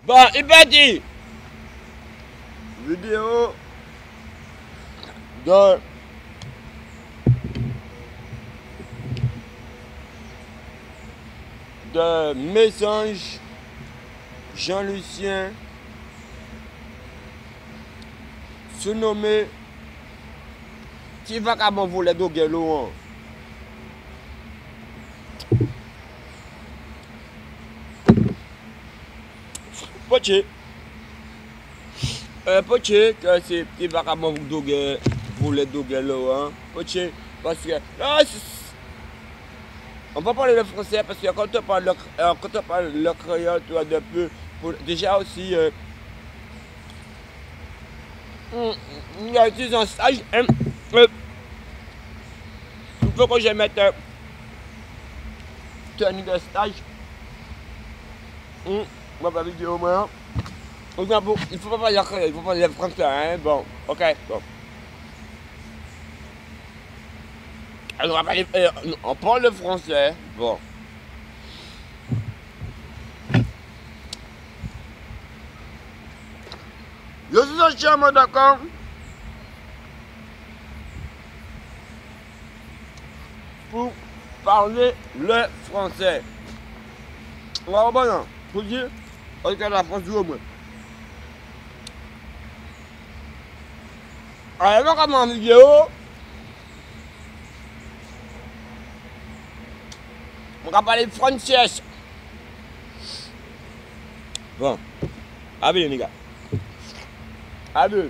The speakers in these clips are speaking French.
Bon, il parti. Vidéo de Messanges Jean-Lucien, surnommé Tivakabon voulait doguer l'eau. Poché. Poché, que c'est Tivakabon voulait doguer l'eau. Poché, parce que on va parler le français parce que quand on parle le créole, tu vois, de peu, déjà aussi, il y a aussi un stage. Il faut que je mette tenue de stage. Moi, pas vidéo, moi. Il faut pas parler créole, il faut parler le français, hein. Bon, ok, bon. Alors, on parle le français, bon. Je suis entièrement d'accord. Pour parler le français. On va reprendre. Pour dire, on regarde la France du au moins. Alors, comme en vidéo, on va parler français. Bon. Allez, les gars. Allez.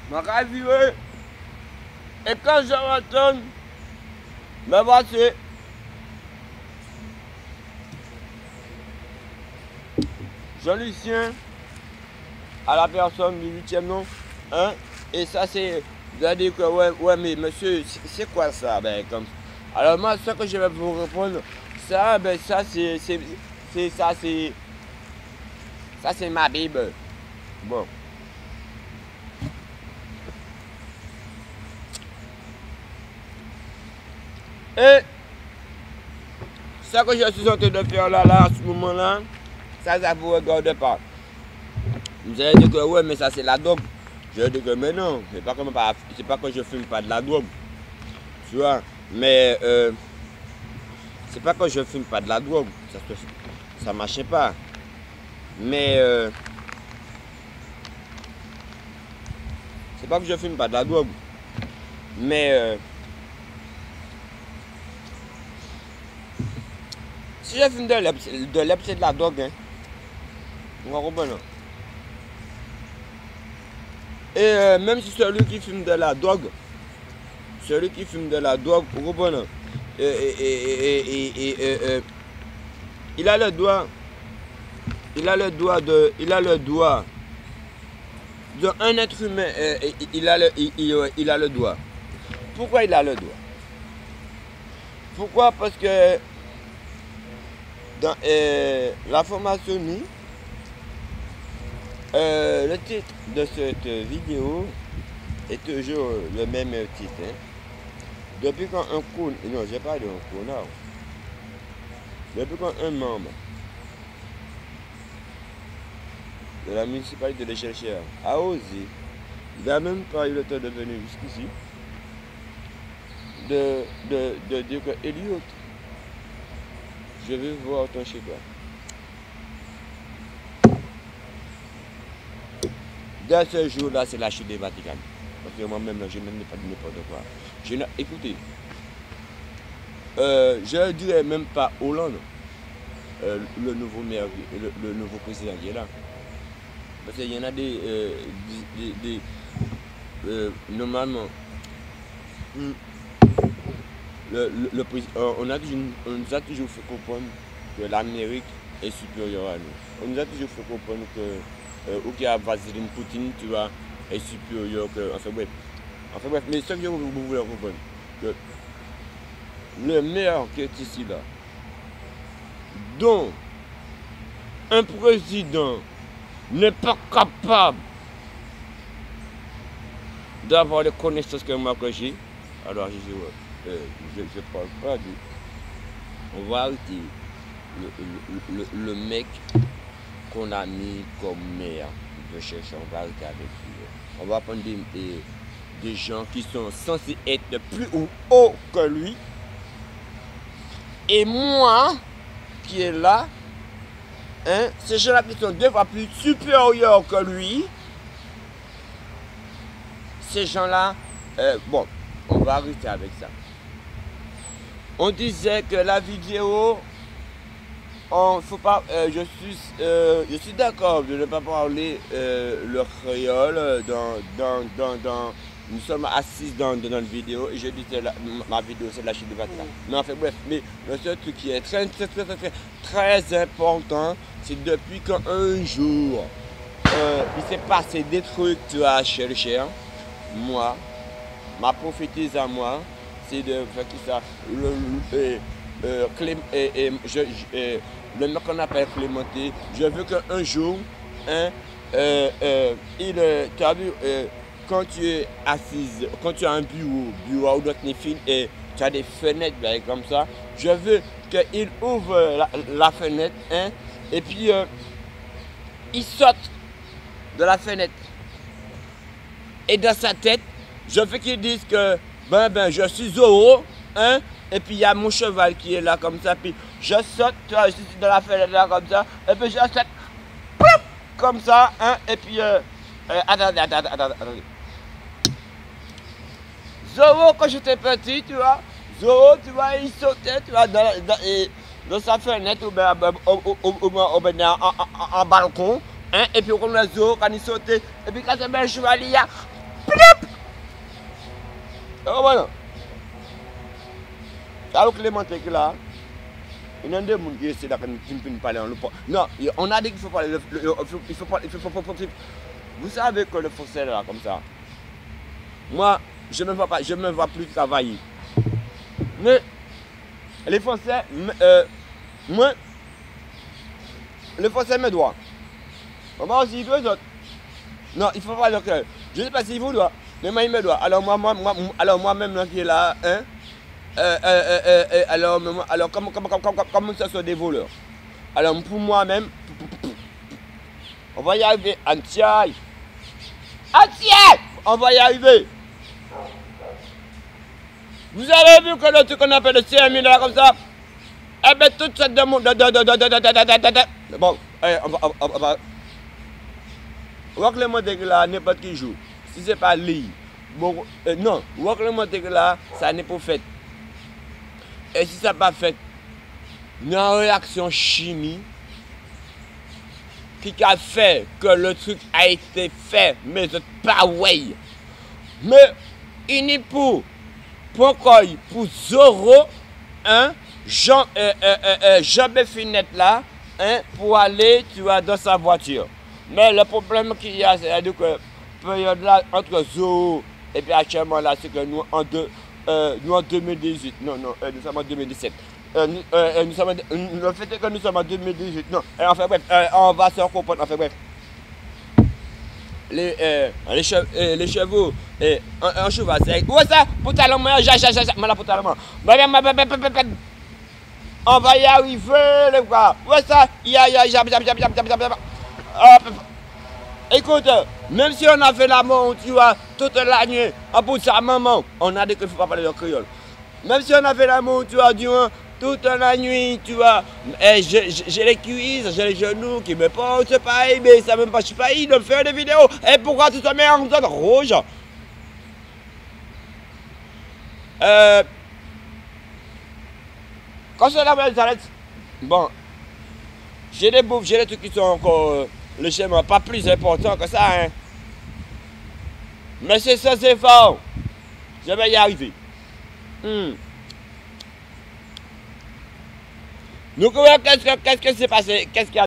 Je vais vivre. Et quand je retourne, me voici. Jean-Lucien à la personne du 8e nom. Hein? Et ça, c'est. Vous allez dire que, ouais, mais monsieur, c'est quoi ça? Ben, comme. Alors, moi, ce que je vais vous répondre, ça, ben, ça, c'est ma Bible. Bon. Et ce que je suis en train de faire là, à ce moment-là, ça vous regarde pas. Vous allez dire que ouais, mais ça c'est la drogue. Je vais dire que mais non, c'est pas que je fume pas de la drogue. Tu vois, mais c'est pas que je fume pas de la drogue. Ça marchait pas. Mais c'est pas que je fume pas de la drogue. Mais si je fume de l'herbe, c'est de la drogue, hein. On comprend, non? Et même si celui qui fume de la drogue, vous comprenez? Il a le droit de un être humain, il a le droit. Pourquoi il a le droit? Pourquoi? Parce que dans la formation, le titre de cette vidéo est toujours le même titre. Hein. Depuis quand un coup, non, j'ai pas de un coup, non. Depuis quand un membre de la municipalité de Chercheurs a osé, il n'a même pas eu le temps de venir jusqu'ici, de dire que Elliot, je vais voir ton chez toi. Dès ce jour-là, c'est la chute des Vatican. Parce que moi-même, je n'ai pas dit n'importe quoi. Écoutez, je ne dirais même pas Hollande, le nouveau maire, le nouveau président qui est là. Parce qu'il y en a normalement, on nous a toujours fait comprendre que l'Amérique est supérieur à nous. On nous a toujours fait comprendre que ou qui a Vladimir Poutine, tu vois, est supérieur que. Enfin bref, mais ce que je voulais comprendre, que le meilleur qui est ici là, dont un président n'est pas capable d'avoir les connaissances que moi que j'ai, alors je ne parle pas de. On va arrêter le mec qu'on a mis comme maire de chercher, on va arrêter avec lui. On va prendre des gens qui sont censés être plus haut que lui. Et moi, qui est là, hein, ces gens-là qui sont 2 fois plus supérieurs que lui, ces gens-là, bon, on va arrêter avec ça. On disait que la vidéo, faut pas, je suis d'accord de ne pas parler le créole nous sommes assis dans notre vidéo et je dis que ma vidéo c'est la Chine de Vatican. Mais enfin bref, mais le seul truc qui est très important, c'est depuis qu'un jour, il s'est passé des trucs, tu vois, cher, moi, ma prophétise à moi, c'est de faire qui ça, le mec qu'on appelle Clémenté, je veux qu'un jour, hein, tu as vu, quand tu es assise, quand tu as un bureau d'autres films et tu as des fenêtres ben, comme ça, je veux qu'il ouvre la fenêtre, hein, et puis il saute de la fenêtre. Et dans sa tête, je veux qu'il dise que ben je suis Zorro, hein, et puis il y a mon cheval qui est là comme ça, puis je saute, tu vois, je suis dans la fenêtre là comme ça, et puis je saute, plouf, comme ça, hein, et puis attendez. Zorro, quand j'étais petit, tu vois, Zorro, tu vois, il sautait, tu vois, dans sa fenêtre ou bien en balcon, hein, et puis on a Zorro quand il sautait, et puis quand le cheval il y a, plouf. Oh voilà. Alors Clémenté qui là, il y a des gens qui essaient de parler en le. Non, on a dit qu'il faut parler, il faut parler, vous savez que le français là comme ça. Moi, je ne me vois plus travailler. Mais les Français, moi, les Français me doivent. On va aussi deux autres. Non, il faut pas le cœur. Je ne sais pas s'il vous doit, mais moi il me doit. Alors moi-même qui est là, hein, alors comme ce sont des voleurs. Alors pour moi-même, on va y arriver. Antiaï, on va y arriver. Vous avez vu que le truc qu'on appelle le CMI là comme ça, eh bien toute cette demande bon, on va le monter là n'importe qui joue. Si c'est pas lui, bon, non, le monter là, ça n'est pas fait. Et si ça n'est pas fait, une réaction chimique qui a fait que le truc a été fait, mais c'est pas ouais. Mais il n'est pour Zorro, hein, Jean Finette là, hein, pour aller, tu vois, dans sa voiture. Mais le problème qu'il y a, c'est que période là, entre Zorro et puis actuellement là, c'est que nous en 2018, non, nous sommes en 2017. Le fait est que nous sommes en 2018, non, enfin bref, on va se comprendre, enfin bref. Les chevaux, un cheval, c'est où est ça? Poutalon, on va y arriver, les gars. Où est ça? Écoute, même si on a fait l'amour, tu vois, toute la nuit, en bout de sa maman, on a dit qu'il ne faut pas parler de créole. Même si on a fait l'amour, tu vois, du moins, toute la nuit, tu vois, j'ai les cuisses, j'ai les genoux qui me portent pas, mais ça me passe pas de faire des vidéos. Et pourquoi tu te mets en zone rouge? Quand cela va s'arrêter, bon, j'ai des bouffes, j'ai des trucs qui sont encore le schéma, pas plus important que ça, hein. Mais c'est ça, c'est fort. Je vais y arriver. Nous, qu'est-ce que c'est passé? Qu'est-ce qu'il y a?